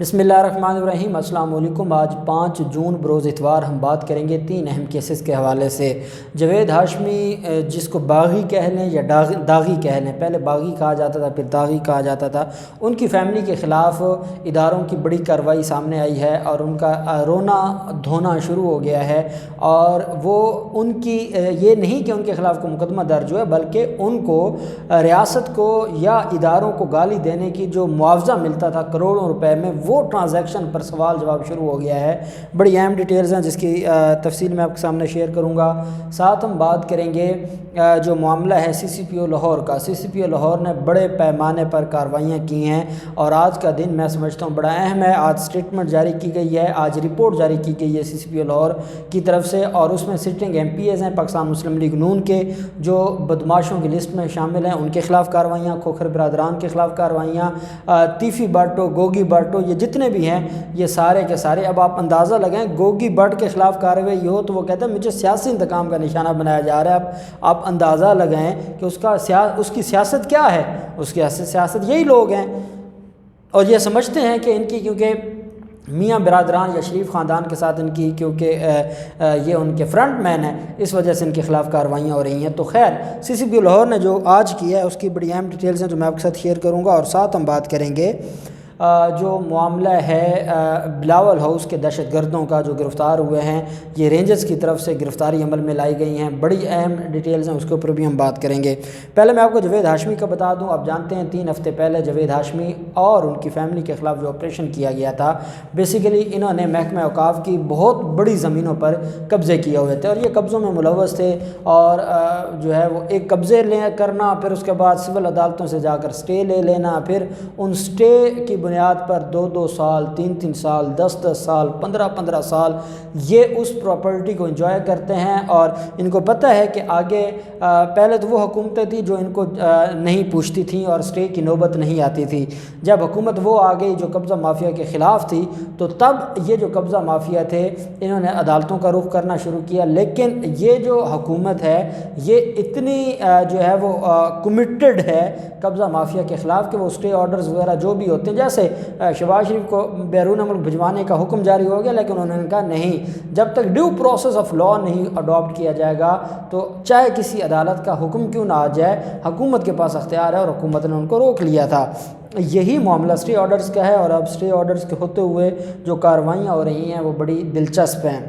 بسم اللہ الرحمن الرحیم۔ السلام علیکم۔ آج 5 جون بروز اتوار ہم بات کریں گے 3 اہم کیسز کے حوالے سے۔ جاوید ہاشمی، جس کو باغی کہہ لیں یا داغی کہہ لیں، پہلے باغی کہا جاتا تھا پھر داغی کہا جاتا تھا، ان کی فیملی کے خلاف اداروں کی بڑی کارروائی سامنے آئی ہے اور ان کا رونا دھونا شروع ہو گیا ہے۔ اور وہ ان کی یہ نہیں کہ ان کے خلاف کوئی مقدمہ درج ہوا، بلکہ ان کو ریاست کو یا اداروں کو گالی دینے کی جو معاوضہ ملتا تھا کروڑوں روپے میں، وہ ٹرانزیکشن پر سوال جواب شروع ہو گیا ہے۔ بڑی اہم ڈیٹیلز ہیں جس کی تفصیل میں آپ کے سامنے شیئر کروں گا۔ ساتھ ہم بات کریں گے جو معاملہ ہے سی سی پی او لاہور کا۔ سی سی پی او لاہور نے بڑے پیمانے پر کارروائیاں کی ہیں اور آج کا دن میں سمجھتا ہوں بڑا اہم ہے۔ آج سٹیٹمنٹ جاری کی گئی ہے، آج رپورٹ جاری کی گئی ہے سی سی پی او لاہور کی طرف سے، اور اس میں سٹنگ ایم پی ایز ہیں پاکستان مسلم لیگ نون کے، جو بدماشوں کی لسٹ میں شامل ہیں، ان کے خلاف کارروائیاں، کھوکھر برادران کے خلاف کارروائیاں، تیفی بٹو، گوگی بٹو، یہ جتنے بھی ہیں یہ سارے کے سارے۔ اب آپ اندازہ لگائیں، گوگی بٹ کے خلاف کارروائی ہو تو وہ کہتا ہے مجھے سیاسی انتقام کا نشانہ بنایا جا رہا ہے۔ آپ اندازہ لگائیں کہ اس کی سیاست کیا ہے۔ اس کی سیاست یہی لوگ ہیں، اور یہ سمجھتے ہیں کہ ان کی کیونکہ میاں برادران یا شریف خاندان کے ساتھ ان کی کیونکہ یہ ان کے فرنٹ مین ہیں، اس وجہ سے ان کے خلاف کارروائیاں ہو رہی ہیں۔ تو خیر، سی سی پی او لاہور نے جو آج کیا ہے اس کی بڑی اہم ڈیٹیلز ہیں جو میں آپ کے ساتھ شیئر کروں گا، اور ساتھ ہم بات کریں گے جو معاملہ ہے بلاول ہاؤس کے دہشت گردوں کا جو گرفتار ہوئے ہیں، یہ رینجرز کی طرف سے گرفتاری عمل میں لائی گئی ہیں، بڑی اہم ڈیٹیلز ہیں، اس کے اوپر بھی ہم بات کریں گے۔ پہلے میں آپ کو جاوید ہاشمی کا بتا دوں۔ آپ جانتے ہیں 3 ہفتے پہلے جاوید ہاشمی اور ان کی فیملی کے خلاف جو آپریشن کیا گیا تھا، بیسیکلی انہوں نے محکمہ اوقاف کی بہت بڑی زمینوں پر قبضے کیے ہوئے تھے، اور یہ قبضوں میں ملوث تھے، اور جو ہے وہ ایک قبضے کرنا، پھر اس کے بعد سول عدالتوں سے جا کر سٹے لے لینا، پھر ان سٹے کی بنیاد پر 2 سال، 3 سال، 10 سال، 15 سال یہ اس پراپرٹی کو انجوائے کرتے ہیں۔ اور ان کو پتہ ہے کہ آگے پہلے تو وہ حکومتیں تھیں جو ان کو نہیں پوچھتی تھیں اور سٹے کی نوبت نہیں آتی تھی۔ جب حکومت وہ آ گئی جو قبضہ مافیا کے خلاف تھی، تو تب یہ جو قبضہ مافیا تھے انہوں نے عدالتوں کا رخ کرنا شروع کیا۔ لیکن یہ جو حکومت ہے یہ اتنی جو ہے وہ کمیٹڈ ہے قبضہ مافیا کے خلاف کہ وہ سٹے آرڈرز وغیرہ جو بھی ہوتے ہیں، جیسے شہباز شریف کو بیرون ملک بھجوانے کا حکم جاری ہو گیا، لیکن انہوں نے کہا نہیں، جب تک ڈیو پروسیس آف لا نہیں اڈاپٹ کیا جائے گا تو چاہے کسی عدالت کا حکم کیوں نہ آ جائے، حکومت کے پاس اختیار ہے، اور حکومت نے ان کو روک لیا تھا۔ یہی معاملہ سٹے آرڈرز کا ہے، اور اب سٹے آرڈرز کے ہوتے ہوئے جو کارروائیاں ہو رہی ہیں وہ بڑی دلچسپ ہیں۔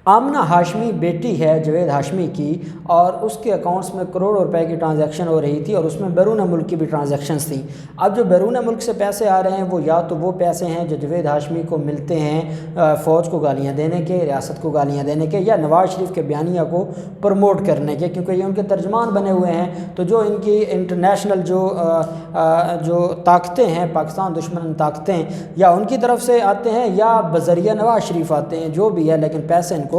آمنہ ہاشمی بیٹی ہے جاوید ہاشمی کی، اور اس کے اکاؤنٹس میں کروڑوں روپے کی ٹرانزیکشن ہو رہی تھی، اور اس میں بیرون ملک کی بھی ٹرانزیکشنز تھیں۔ اب جو بیرون ملک سے پیسے آ رہے ہیں وہ یا تو وہ پیسے ہیں جو جاوید ہاشمی کو ملتے ہیں فوج کو گالیاں دینے کے، ریاست کو گالیاں دینے کے، یا نواز شریف کے بیانیہ کو پروموٹ کرنے کے، کیونکہ یہ ان کے ترجمان بنے ہوئے ہیں۔ تو جو ان کی انٹرنیشنل جو طاقتیں ہیں، پاکستان دشمن طاقتیں، یا ان کی طرف سے آتے ہیں یا بذریعہ نواز شریف آتے ہیں، جو بھی ہے، لیکن پیسے ان کو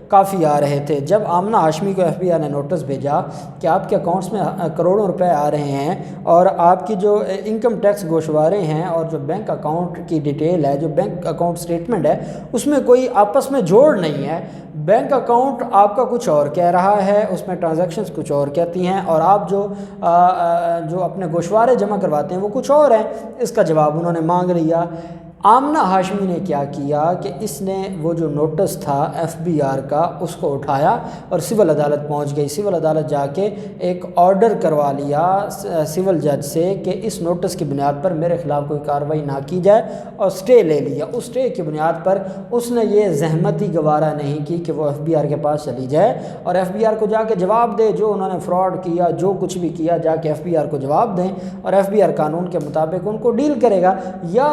کافی آ رہے تھے۔ جب آمنہ ہاشمی کو ایف بی آئی نے نوٹس بھیجا کہ آپ کے اکاؤنٹس میں کروڑوں روپے آ رہے ہیں، اور آپ کی جو انکم ٹیکس گوشوارے ہیں اور جو بینک اکاؤنٹ کی ڈیٹیل ہے، جو بینک اکاؤنٹ سٹیٹمنٹ ہے، اس میں کوئی آپس میں جوڑ نہیں ہے۔ بینک اکاؤنٹ آپ کا کچھ اور کہہ رہا ہے، اس میں ٹرانزیکشنز کچھ اور کہتی ہیں، اور آپ جو اپنے گوشوارے جمع کرواتے ہیں وہ کچھ اور ہیں۔ اس کا جواب انہوں نے مانگ لیا۔ آمنہ ہاشمی نے کیا کیا کہ اس نے وہ جو نوٹس تھا ایف بی آر کا، اس کو اٹھایا اور سول عدالت پہنچ گئی۔ سول عدالت جا کے ایک آرڈر کروا لیا سول جج سے کہ اس نوٹس کی بنیاد پر میرے خلاف کوئی کارروائی نہ کی جائے، اور سٹے لے لیا۔ اس سٹے کی بنیاد پر اس نے یہ زحمت ہی گوارا نہیں کی کہ وہ ایف بی آر کے پاس چلی جائے اور ایف بی آر کو جا کے جواب دے، جو انہوں نے فراڈ کیا، جو کچھ بھی کیا، جا کے ایف بی آر کو جواب دیں، اور ایف بی آر قانون کے مطابق ان کو ڈیل کرے گا۔ یا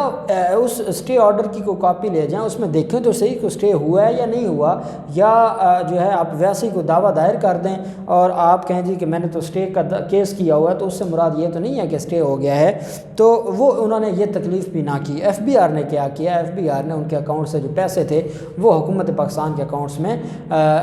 اس سٹے آرڈر کی کوئی کاپی لے جائیں، اس میں دیکھیں تو صحیح کہ سٹے ہوا ہے یا نہیں ہوا، یا جو ہے آپ ویسے ہی کوئی دعویٰ دائر کر دیں اور آپ کہیں جی کہ میں نے تو سٹے کا کیس کیا ہوا ہے، تو اس سے مراد یہ تو نہیں ہے کہ سٹے ہو گیا ہے۔ تو وہ انہوں نے یہ تکلیف بھی نہ کی۔ ایف بی آر نے کیا کیا، ایف بی آر نے ان کے اکاؤنٹ سے جو پیسے تھے وہ حکومت پاکستان کے اکاؤنٹس میں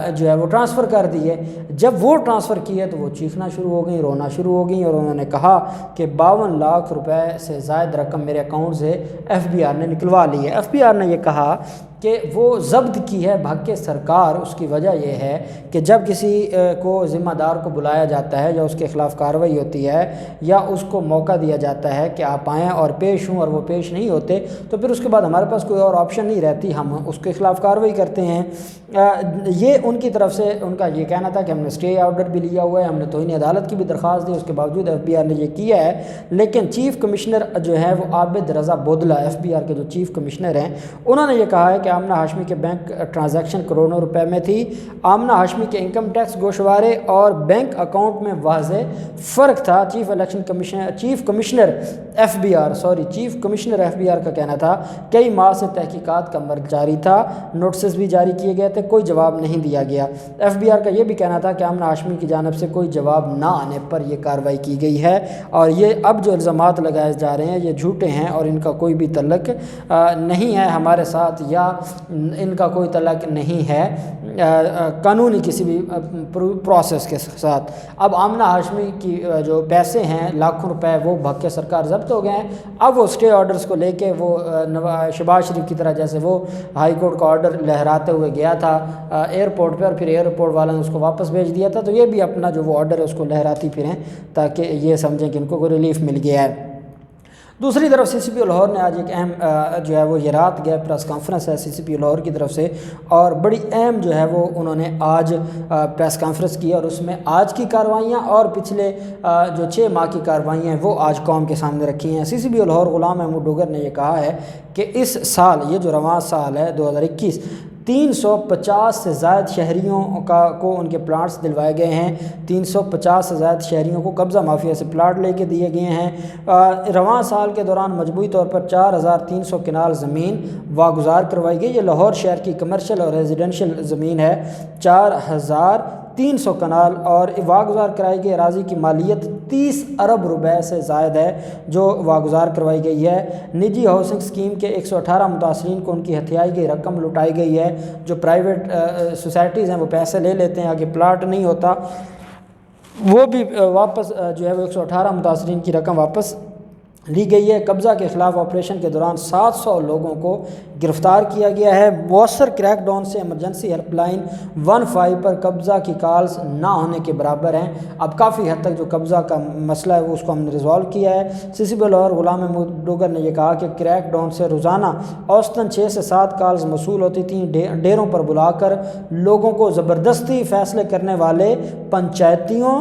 جو ہے وہ ٹرانسفر کر دیے۔ جب وہ ٹرانسفر کیے تو وہ چیخنا شروع ہو گئیں، رونا شروع ہو گئیں، اور انہوں نے کہا کہ 52 لاکھ روپے سے زائد رقم میرے اکاؤنٹ سے ایف بی آر نے نکلوا لی ہے۔ ایف بی آر نے یہ کہا کہ وہ ضبط کی ہے بھگے سرکار۔ اس کی وجہ یہ ہے کہ جب کسی کو ذمہ دار کو بلایا جاتا ہے یا اس کے خلاف کارروائی ہوتی ہے یا اس کو موقع دیا جاتا ہے کہ آپ آئیں اور پیش ہوں اور وہ پیش نہیں ہوتے تو پھر اس کے بعد ہمارے پاس کوئی اور آپشن نہیں رہتی، ہم اس کے خلاف کارروائی کرتے ہیں۔ یہ ان کی طرف سے ان کا یہ کہنا تھا کہ ہم نے اسٹے آرڈر بھی لیا ہوا ہے، ہم نے توہین عدالت کی بھی درخواست دی، اس کے باوجود ایف بی آر نے یہ کیا ہے۔ لیکن چیف کمشنر جو ہے وہ عابد رضا بودلہ، ایف بی آر کے جو چیف کمشنر ہیں، انہوں نے یہ کہا ہے کہ آمنہ ہاشمی کے بینک ٹرانزیکشن کروڑوں روپے میں تھی۔ آمنہ ہاشمی کے انکم ٹیکس گوشوارے اور بینک اکاؤنٹ میں واضح فرق تھا۔ Chief commissioner F B R کا کہنا تھا کئی ماہ سے تحقیقات کا عمل جاری تھا، نوٹسز بھی جاری کیے گئے تھے، کوئی جواب نہیں دیا گیا۔ ایف بی آر کا یہ بھی کہنا تھا کہ آمنہ ہاشمی کی جانب سے کوئی جواب نہ آنے پر یہ کارروائی کی گئی ہے اور یہ اب جو الزامات لگائے جا رہے ہیں یہ جھوٹے ہیں اور ان کا کوئی بھی تعلق نہیں ہے ہمارے ساتھ، یا ان کا کوئی تعلق نہیں ہے قانونی کسی بھی پروسیس کے ساتھ۔ اب آمنہ ہاشمی کی جو پیسے ہیں لاکھوں روپے وہ بھگے سرکار ضبط ہو گئے ہیں۔ اب وہ اسٹے آرڈرز کو لے کے وہ شہباز شریف کی طرح جیسے وہ ہائی کورٹ کا آرڈر لہراتے ہوئے گیا تھا ایئرپورٹ پہ اور پھر ایئرپورٹ والوں نے اس کو واپس بھیج دیا تھا، تو یہ بھی اپنا جو وہ آرڈر ہے اس کو لہراتی پھریں تاکہ یہ سمجھیں کہ ان کو کوئی ریلیف مل گیا ہے۔ دوسری طرف سی سی پی او لاہور نے آج ایک اہم جو ہے وہ یہ رات گئے پریس کانفرنس ہے سی سی پی او لاہور کی طرف سے، اور بڑی اہم جو ہے وہ انہوں نے آج پریس کانفرنس کی اور اس میں آج کی کارروائیاں اور پچھلے جو 6 ماہ کی کارروائیاں ہیں وہ آج قوم کے سامنے رکھی ہیں۔ سی سی پی او لاہور غلام محمود ڈوگر نے یہ کہا ہے کہ اس سال، یہ جو رواں سال ہے 2021، 350 سے زائد شہریوں کو ان کے پلاٹس دلوائے گئے ہیں، 350 سے زائد شہریوں کو قبضہ مافیا سے پلاٹ لے کے دیے گئے ہیں۔ رواں سال کے دوران مجموعی طور پر 4300 کنال زمین واگزار کروائی گئی۔ یہ لاہور شہر کی کمرشل اور ریزیڈنشل زمین ہے، 4300 کنال، اور واگزار کرائی گئی اراضی کی مالیت 30 ارب روپے سے زائد ہے جو واگزار کروائی گئی ہے۔ نجی ہاؤسنگ اسکیم کے 118 متاثرین کو ان کی ہتھیائی گئی رقم لٹائی گئی ہے۔ جو پرائیویٹ سوسائٹیز ہیں وہ پیسے لے لیتے ہیں، آگے پلاٹ نہیں ہوتا، وہ بھی واپس جو ہے وہ 118 متاثرین کی رقم واپس لی گئی ہے۔ قبضہ کے خلاف آپریشن کے دوران 700 لوگوں کو گرفتار کیا گیا ہے۔ مؤثر کریک ڈاؤن سے ایمرجنسی ہیلپ لائن 15 پر قبضہ کی کالز نہ ہونے کے برابر ہیں۔ اب کافی حد تک جو قبضہ کا مسئلہ ہے وہ اس کو ہم نے ریزالو کیا ہے۔ سی سی پی او لاہور غلام محمود ڈوگر نے یہ کہا کہ کریک ڈاؤن سے روزانہ اوسطاً 6 سے 7 کالز موصول ہوتی تھیں۔ ڈیروں پر بلا کر لوگوں کو زبردستی فیصلے کرنے والے پنچایتیوں،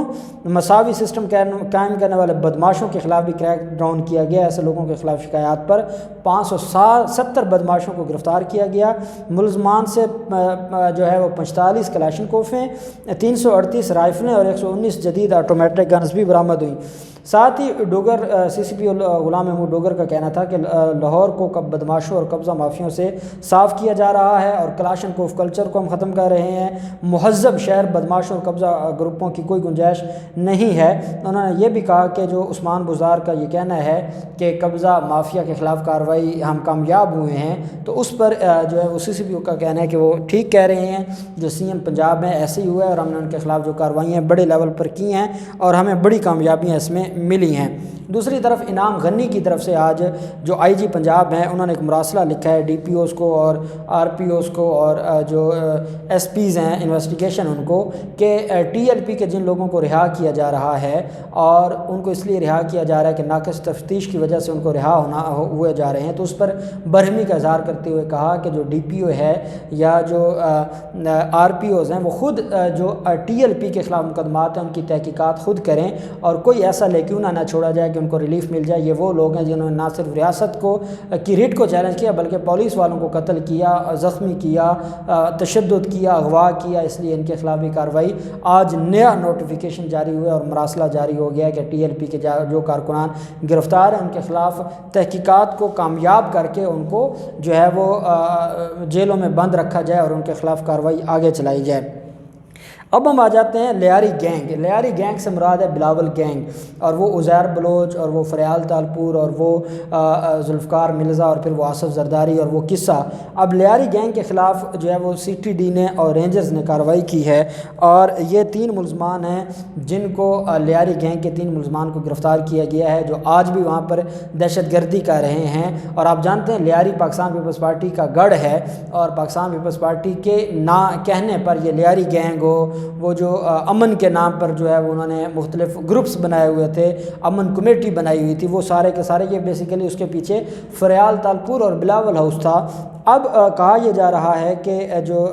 مساوی سسٹم قائم کرنے والے بدماشوں کے خلاف بھی کریک ڈاؤن کیا گیا۔ ایسے لوگوں کے خلاف شکایات پر 570 بدماشوں کو گرفتار کیا گیا۔ ملزمان سے جو ہے وہ 45 کلاشن کوفیں، 338 رائفلیں اور 119 جدید آٹومیٹک گنز بھی برآمد ہوئیں۔ ساتھ ہی سی سی پی او غلام محمود ڈوگر کا کہنا تھا کہ لاہور کو بدماشوں اور قبضہ مافیوں سے صاف کیا جا رہا ہے اور کلاشن کوف کلچر کو ہم ختم کر رہے ہیں۔ مہذب شہر بدماشوں اور قبضہ گروپوں کی کوئی گنجائش نہیں ہے۔ انہوں نے یہ بھی کہا کہ جو عثمان بزار کا یہ کہنا ہے کہ قبضہ مافیا کے خلاف کارروائی ہم کامیاب ہوئے ہیں، تو اس پر جو ہے وہ سی سی پی او کا کہنا ہے کہ وہ ٹھیک کہہ رہے ہیں۔ جو سی ایم پنجاب میں ایسے ہی ہوا ہے اور ہم نے ان کے خلاف جو کارروائیاں بڑے لیول پر کی ہیں اور ہمیں بڑی کامیابیاں اس میں ملی ہیں۔ دوسری طرف انعام غنی کی طرف سے آج جو آئی جی پنجاب ہیں انہوں نے ایک مراسلہ لکھا ہے ڈی پی اوز کو اور آر پی اوز کو اور جو ایس پیز ہیں انویسٹیگیشن ان کو، کہ ٹی ایل پی کے جن لوگوں کو رہا کیا جا رہا ہے اور ان کو اس لیے رہا کیا جا رہا ہے کہ ناقص تفتیش کی وجہ سے ان کو رہا ہوئے جا رہے ہیں، تو اس پر برہمی کا اظہار کرتے ہوئے کہا کہ جو ڈی پی او ہے یا جو آر پی اوز ہیں وہ خود جو ٹی ایل پی کے خلاف مقدمات ہیں ان کی تحقیقات خود کریں اور کوئی ایسا لے کیوں نہ چھوڑا جائے کہ ان کو ریلیف مل جائے۔ یہ وہ لوگ ہیں جنہوں نے نہ صرف ریاست کو کی ریٹ کو چیلنج کیا بلکہ پولیس والوں کو قتل کیا، زخمی کیا، تشدد کیا، اغوا کیا، اس لیے ان کے خلاف بھی کارروائی۔ آج نیا نوٹیفیکیشن جاری ہوا اور مراسلہ جاری ہو گیا کہ ٹی ایل پی کے جو کارکنان گرفتار ہیں ان کے خلاف تحقیقات کو کامیاب کر کے ان کو جو ہے وہ جیلوں میں بند رکھا جائے اور ان کے خلاف کارروائی آگے چلائی جائے۔ اب ہم آ جاتے ہیں لیاری گینگ۔ لیاری گینگ سے مراد ہے بلاول گینگ، اور وہ عزیر بلوچ اور وہ فریال تالپور اور وہ ذوالفقار مرزا اور پھر وہ آصف زرداری اور وہ قصہ۔ اب لیاری گینگ کے خلاف جو ہے وہ سی ٹی ڈی نے اور رینجرز نے کارروائی کی ہے، اور یہ 3 ملزمان ہیں جن کو لیاری گینگ کے 3 ملزمان کو گرفتار کیا گیا ہے، جو آج بھی وہاں پر دہشت گردی کر رہے ہیں۔ اور آپ جانتے ہیں لیاری پاکستان پیپلز پارٹی کا گڑھ ہے، اور پاکستان پیپلز پارٹی کے کہنے پر یہ لیاری گینگ ہو، وہ جو امن کے نام پر جو ہے انہوں نے مختلف گروپس بنائے ہوئے تھے، امن کمیٹی بنائی ہوئی تھی، وہ سارے کے سارے یہ بیسیکلی اس کے پیچھے فریال تالپور اور بلاول ہاؤس تھا۔ اب کہا یہ جا رہا ہے کہ جو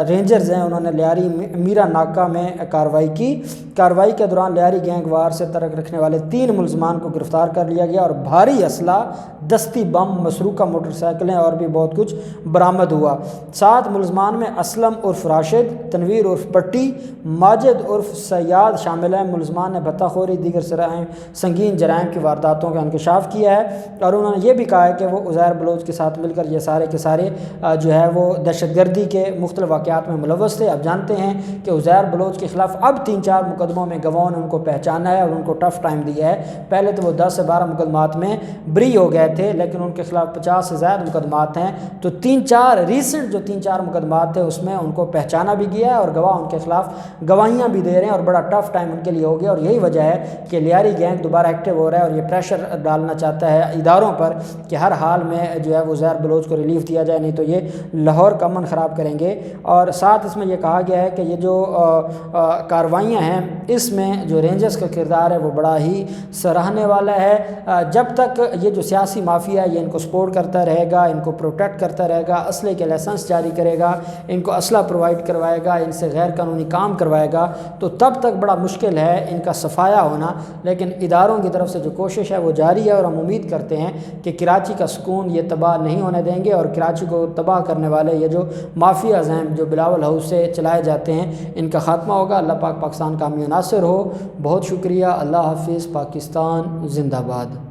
رینجرز ہیں انہوں نے لیاری میرا ناکہ میں کارروائی کے دوران لیاری گینگ وار سے تعلق رکھنے والے 3 ملزمان کو گرفتار کر لیا گیا، اور بھاری اسلحہ، دستی بم، مسروقہ موٹر سائیکلیں اور بھی بہت کچھ برآمد ہوا۔ 7 ملزمان میں اسلم عرف راشد، تنویر عرف پٹی، ماجد عرف سیاد شامل ہیں۔ ملزمان نے بھتہ خوری، دیگر سنگین جرائم کی وارداتوں کا انکشاف کیا ہے، اور انہوں نے یہ بھی کہا ہے کہ وہ عزیر بلوچ کے ساتھ مل کر یہ سارے کے سارے جو ہے وہ دہشت گردی کے مختلف واقعات میں ملوث تھے۔ اب جانتے ہیں کہ عزیر بلوچ کے خلاف اب 3-4 مقدموں میں گواہوں نے ان کو پہچانا ہے اور ان کو ٹف ٹائم دیا ہے۔ پہلے تو وہ 10 سے 12 مقدمات میں بری ہو گئے تھے، لیکن ان کے خلاف 50 سے زائد مقدمات ہیں، تو 3-4 ریسنٹ جو 3-4 مقدمات تھے اس میں ان کو پہچانا بھی گیا ہے، اور گواہ ان کے خلاف گواہیاں بھی دے رہے ہیں، اور بڑا ٹف ٹائم ان کے لیے ہو گیا۔ اور یہی وجہ ہے کہ لیاری گینگ دوبارہ ایکٹیو ہو رہا ہے، اور یہ پریشر ڈالنا چاہتا ہے اداروں پر کہ ہر حال میں جو ہے وہ عزیر بلوچ کو ریلیف دیا جائے، نہیں تو یہ لاہور کا امن خراب کریں گے۔ اور ساتھ اس میں یہ کہا گیا ہے کہ یہ جو کارروائیاں ہیں اس میں جو رینجرز کا کردار ہے وہ بڑا ہی سراہنے والا ہے۔ جب تک یہ جو سیاسی مافیا ہے یہ ان کو سپورٹ کرتا رہے گا، ان کو پروٹیکٹ کرتا رہے گا، اسلحے کے لائسنس جاری کرے گا، ان کو اسلحہ پرووائڈ کروائے گا، ان سے غیر قانونی کام کروائے گا، تو تب تک بڑا مشکل ہے ان کا صفایا ہونا۔ لیکن اداروں کی طرف سے جو کوشش ہے وہ جاری ہے، اور ہم امید کرتے ہیں کہ کراچی کا سکون یہ تباہ نہیں ہونے دیں گے، اور کراچی کو تباہ کرنے والے یہ جو مافیاز ہیں جو بلاول ہاؤس سے چلائے جاتے ہیں ان کا خاتمہ ہوگا۔ اللہ پاک پاکستان کا حامی و ناصر ہو۔ بہت شکریہ۔ اللہ حافظ۔ پاکستان زندہ باد۔